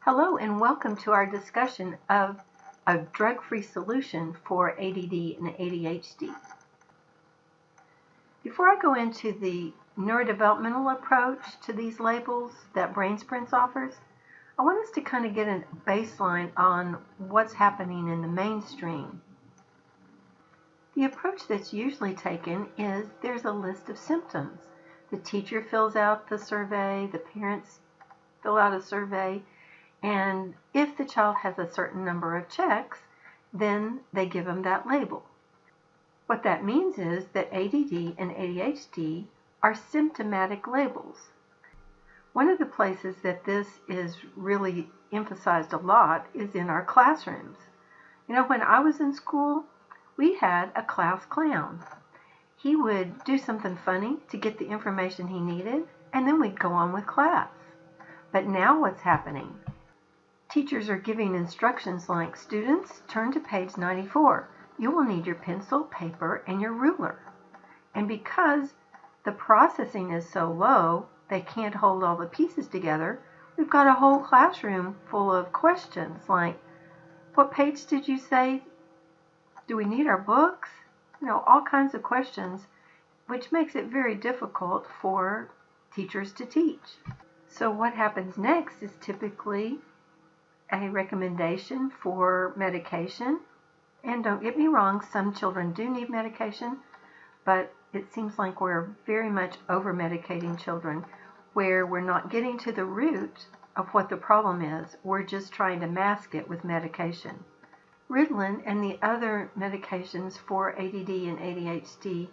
Hello and welcome to our discussion of a drug-free solution for ADD and ADHD. Before I go into the neurodevelopmental approach to these labels that BrainSprints offers, I want us to kind of get a baseline on what's happening in the mainstream. The approach that's usually taken is there's a list of symptoms. The teacher fills out the survey, the parents fill out a survey, and if the child has a certain number of checks, then they give them that label. What that means is that ADD and ADHD are symptomatic labels. One of the places that this is really emphasized a lot is in our classrooms. You know, when I was in school, we had a class clown. He would do something funny to get the information he needed, and then we'd go on with class. But now what's happening? Teachers are giving instructions like, students, turn to page 94. You will need your pencil, paper, and your ruler. And because the processing is so low, they can't hold all the pieces together, we've got a whole classroom full of questions like, what page did you say? Do we need our books? You know, all kinds of questions, which makes it very difficult for teachers to teach. So what happens next is typically a recommendation for medication. And don't get me wrong, some children do need medication, but it seems like we're very much over-medicating children, where we're not getting to the root of what the problem is. We're just trying to mask it with medication. Ritalin and the other medications for ADD and ADHD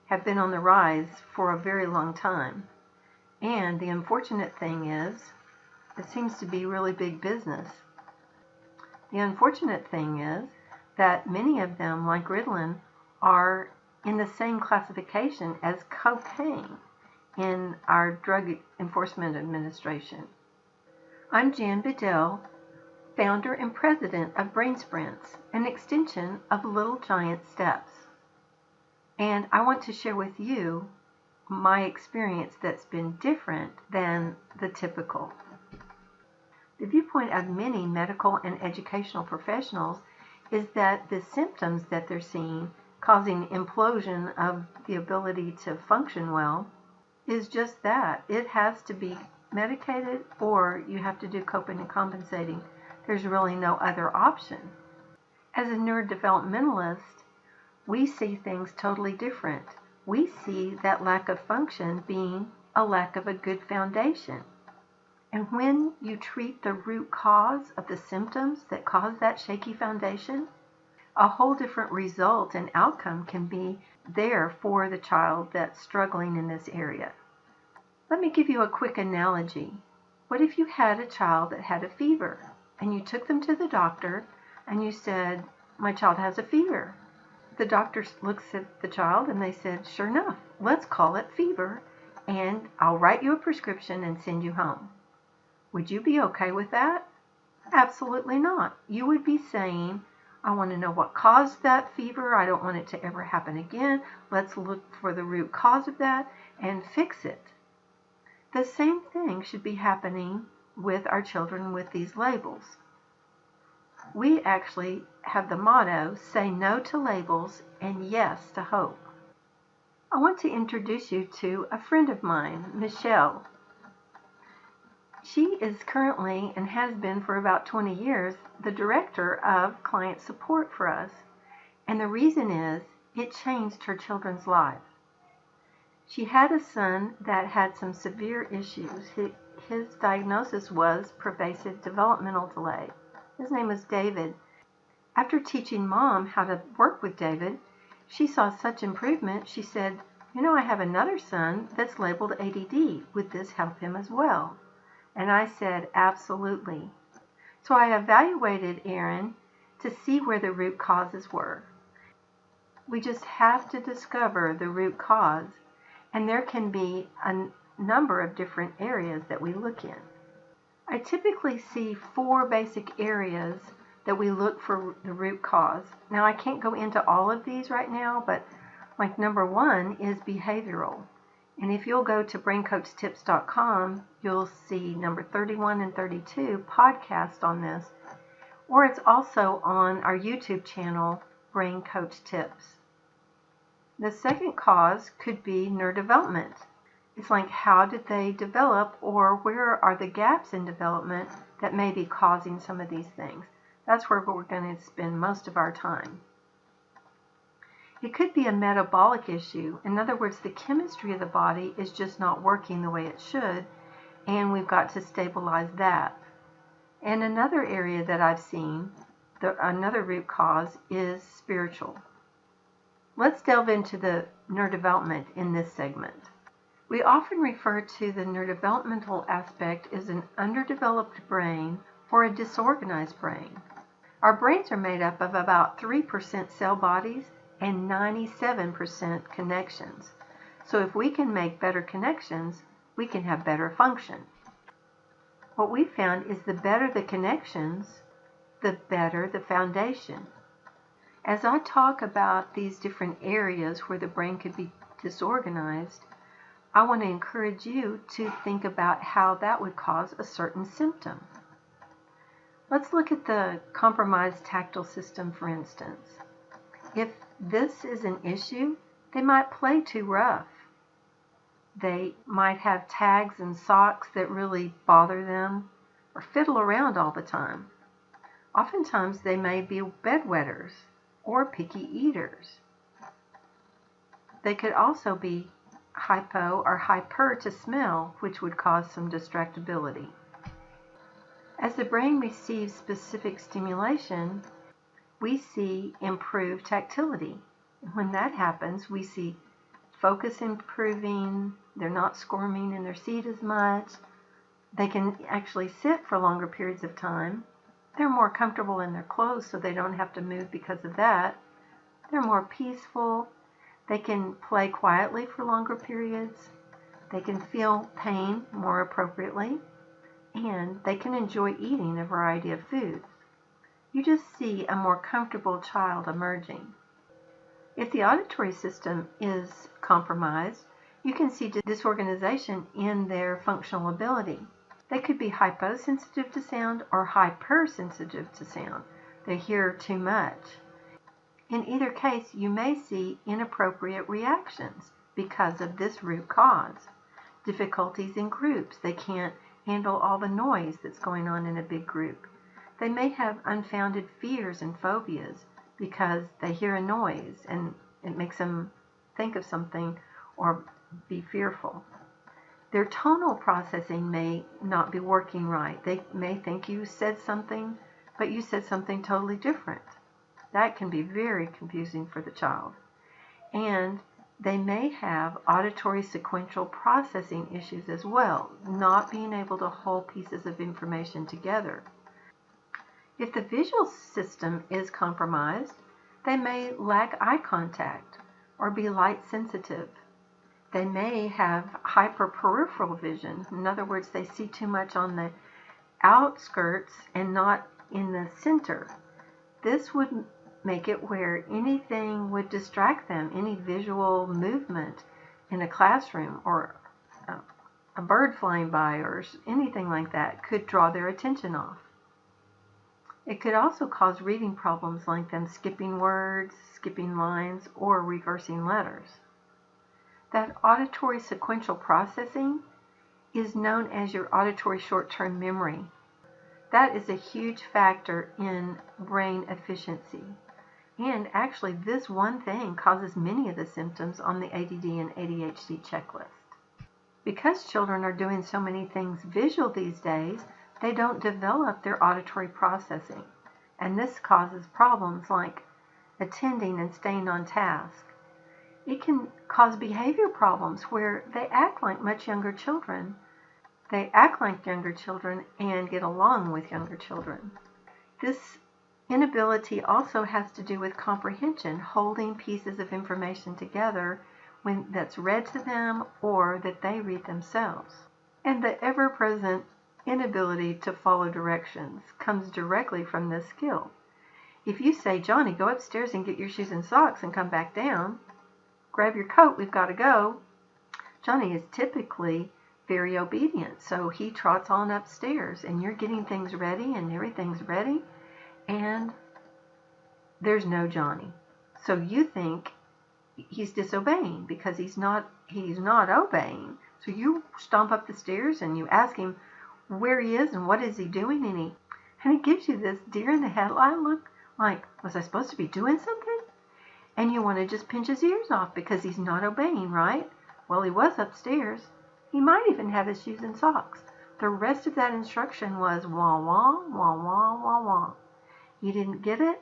have been on the rise for a very long time. And the unfortunate thing is, it seems to be really big business. The unfortunate thing is that many of them, like Ritalin, are in the same classification as cocaine in our Drug Enforcement Administration. I'm Jan Bedell, founder and president of BrainSprints, an extension of Little Giant Steps. And I want to share with you my experience that's been different than the typical. The viewpoint of many medical and educational professionals is that the symptoms that they're seeing, causing implosion of the ability to function well, is just that. It has to be medicated or you have to do coping and compensating. There's really no other option. As a neurodevelopmentalist, we see things totally different. We see that lack of function being a lack of a good foundation. And when you treat the root cause of the symptoms that cause that shaky foundation, a whole different result and outcome can be there for the child that's struggling in this area. Let me give you a quick analogy. What if you had a child that had a fever and you took them to the doctor and you said, my child has a fever? The doctor looks at the child and they said, sure enough, let's call it fever and I'll write you a prescription and send you home. Would you be okay with that? Absolutely not. You would be saying, I want to know what caused that fever. I don't want it to ever happen again. Let's look for the root cause of that and fix it. The same thing should be happening with our children with these labels. We actually have the motto, say no to labels and yes to hope. I want to introduce you to a friend of mine, Michelle. She is currently, and has been for about 20 years, the director of client support for us. And the reason is, it changed her children's lives. She had a son that had some severe issues. His diagnosis was pervasive developmental delay. His name was David. After teaching Mom how to work with David, she saw such improvement, she said, you know, I have another son that's labeled ADD. Would this help him as well? And I said, absolutely. So I evaluated Erin to see where the root causes were. We just have to discover the root cause, and there can be a number of different areas that we look in. I typically see 4 basic areas that we look for the root cause. Now, I can't go into all of these right now, but like number 1 is behavioral. And if you'll go to braincoachtips.com, you'll see number 31 and 32 podcast on this, or it's also on our YouTube channel, Brain Coach Tips. The second cause could be neurodevelopment. It's like, how did they develop, or where are the gaps in development that may be causing some of these things? That's where we're going to spend most of our time. It could be a metabolic issue. In other words, the chemistry of the body is just not working the way it should, and we've got to stabilize that. And another area that I've seen, another root cause, is spiritual. Let's delve into the neurodevelopment in this segment. We often refer to the neurodevelopmental aspect as an underdeveloped brain or a disorganized brain. Our brains are made up of about 3% cell bodies and 97% connections. So if we can make better connections, we can have better function. What we found is the better the connections, the better the foundation. As I talk about these different areas where the brain could be disorganized, I want to encourage you to think about how that would cause a certain symptom. Let's look at the compromised tactile system, for instance. If this is an issue, they might play too rough. They might have tags and socks that really bother them, or fiddle around all the time. Oftentimes they may be bedwetters or picky eaters. They could also be hypo or hyper to smell, which would cause some distractibility. As the brain receives specific stimulation, we see improved tactility. When that happens, we see focus improving, they're not squirming in their seat as much, they can actually sit for longer periods of time, they're more comfortable in their clothes so they don't have to move because of that, they're more peaceful, they can play quietly for longer periods, they can feel pain more appropriately, and they can enjoy eating a variety of foods. You just see a more comfortable child emerging. If the auditory system is compromised, you can see disorganization in their functional ability. They could be hyposensitive to sound or hypersensitive to sound. They hear too much. In either case, you may see inappropriate reactions because of this root cause. Difficulties in groups. They can't handle all the noise that's going on in a big group. They may have unfounded fears and phobias because they hear a noise and it makes them think of something or be fearful. Their tonal processing may not be working right. They may think you said something, but you said something totally different. That can be very confusing for the child. And they may have auditory sequential processing issues as well, not being able to hold pieces of information together. If the visual system is compromised, they may lack eye contact or be light sensitive. They may have hyperperipheral vision. In other words, they see too much on the outskirts and not in the center. This would make it where anything would distract them, any visual movement in a classroom or a bird flying by or anything like that could draw their attention off. It could also cause reading problems like them skipping words, skipping lines, or reversing letters. That auditory sequential processing is known as your auditory short-term memory. That is a huge factor in brain efficiency. And actually, this one thing causes many of the symptoms on the ADD and ADHD checklist. Because children are doing so many things visual these days, they don't develop their auditory processing. And this causes problems like attending and staying on task. It can cause behavior problems where they act like much younger children. They act like younger children and get along with younger children. This inability also has to do with comprehension, holding pieces of information together when that's read to them or that they read themselves. And the ever-present inability to follow directions comes directly from this skill. If you say, Johnny, go upstairs and get your shoes and socks and come back down, grab your coat, we've got to go, Johnny is typically very obedient, so he trots on upstairs, and you're getting things ready, and everything's ready, and there's no Johnny. So you think he's disobeying because he's not obeying. So you stomp up the stairs and you ask him where he is and what is he doing, and he gives you this deer in the headlight look, like, was I supposed to be doing something? And you want to just pinch his ears off because he's not obeying, right? Well, he was upstairs. He might even have his shoes and socks. The rest of that instruction was wah wah, wah wah, wah wah. He didn't get it,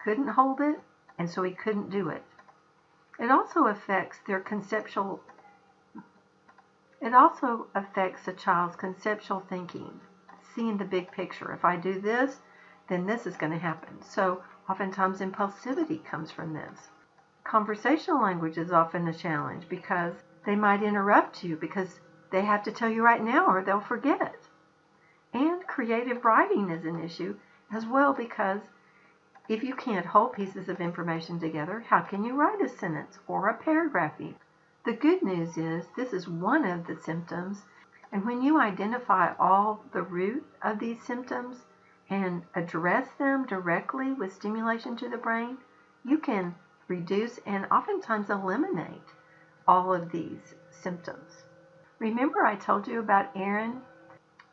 couldn't hold it, and so he couldn't do it. It also affects a child's conceptual thinking, seeing the big picture. If I do this, then this is going to happen. So oftentimes impulsivity comes from this. Conversational language is often a challenge because they might interrupt you because they have to tell you right now or they'll forget. And creative writing is an issue as well, because if you can't hold pieces of information together, how can you write a sentence or a paragraph even? The good news is this is one of the symptoms, and when you identify all the root of these symptoms and address them directly with stimulation to the brain, you can reduce and oftentimes eliminate all of these symptoms. Remember I told you about Erin?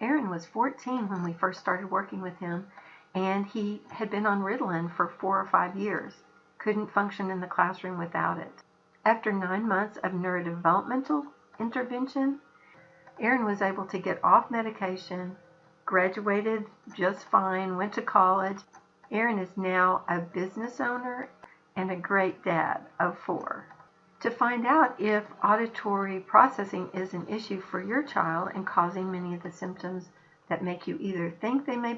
Erin was 14 when we first started working with him, and he had been on Ritalin for 4 or 5 years. Couldn't function in the classroom without it. After 9 months of neurodevelopmental intervention, Erin was able to get off medication, graduated just fine, went to college. Erin is now a business owner and a great dad of 4. To find out if auditory processing is an issue for your child and causing many of the symptoms that make you either think they may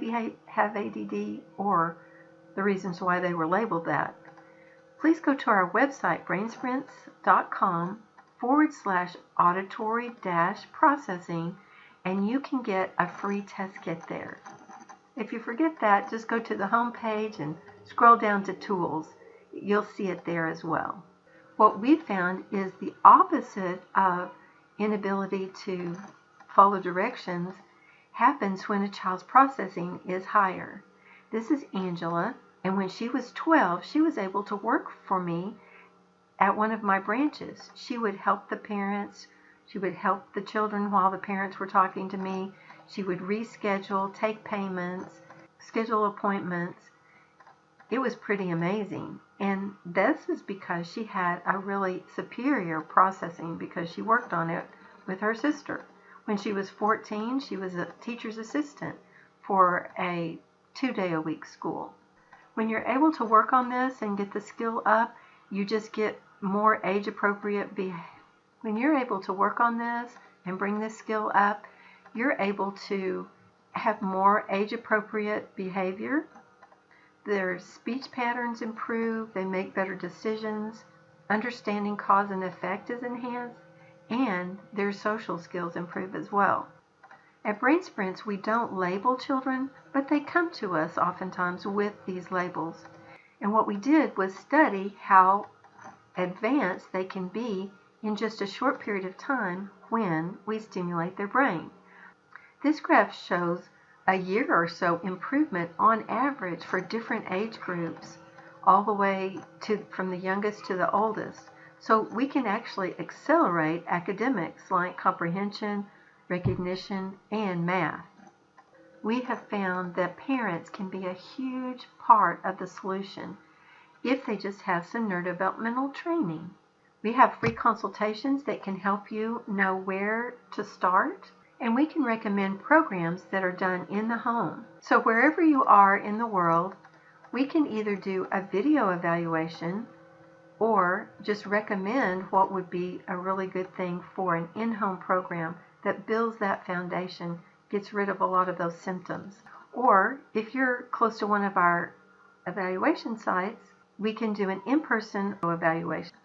have ADD or the reasons why they were labeled that, please go to our website, brainsprints.com/auditory-processing, and you can get a free test kit there. If you forget that, just go to the home page and scroll down to Tools. You'll see it there as well. What we found is the opposite of inability to follow directions happens when a child's processing is higher. This is Angela, and when she was 12, she was able to work for me at one of my branches. She would help the parents, she would help the children while the parents were talking to me. She would reschedule, take payments, schedule appointments. It was pretty amazing. And this is because she had a really superior processing because she worked on it with her sister. When she was 14, she was a teacher's assistant for a 2-day-a-week school. When you're able to work on this and get the skill up, you just get more age-appropriate behavior. When you're able to work on this and bring this skill up, you're able to have more age-appropriate behavior. Their speech patterns improve, they make better decisions, understanding cause and effect is enhanced, and their social skills improve as well. At Brain Sprints, we don't label children, but they come to us oftentimes with these labels. And what we did was study how advanced they can be in just a short period of time when we stimulate their brain. This graph shows a year or so improvement on average for different age groups, all the way from the youngest to the oldest. So we can actually accelerate academics like comprehension, recognition, and math. We have found that parents can be a huge part of the solution if they just have some neurodevelopmental training. We have free consultations that can help you know where to start, and we can recommend programs that are done in the home. So wherever you are in the world, we can either do a video evaluation or just recommend what would be a really good thing for an in-home program that builds that foundation, gets rid of a lot of those symptoms. Or if you're close to one of our evaluation sites, we can do an in-person evaluation.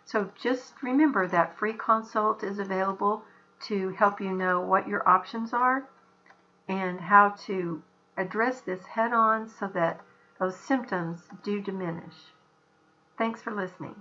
So just remember that free consult is available to help you know what your options are and how to address this head-on so that those symptoms do diminish. Thanks for listening.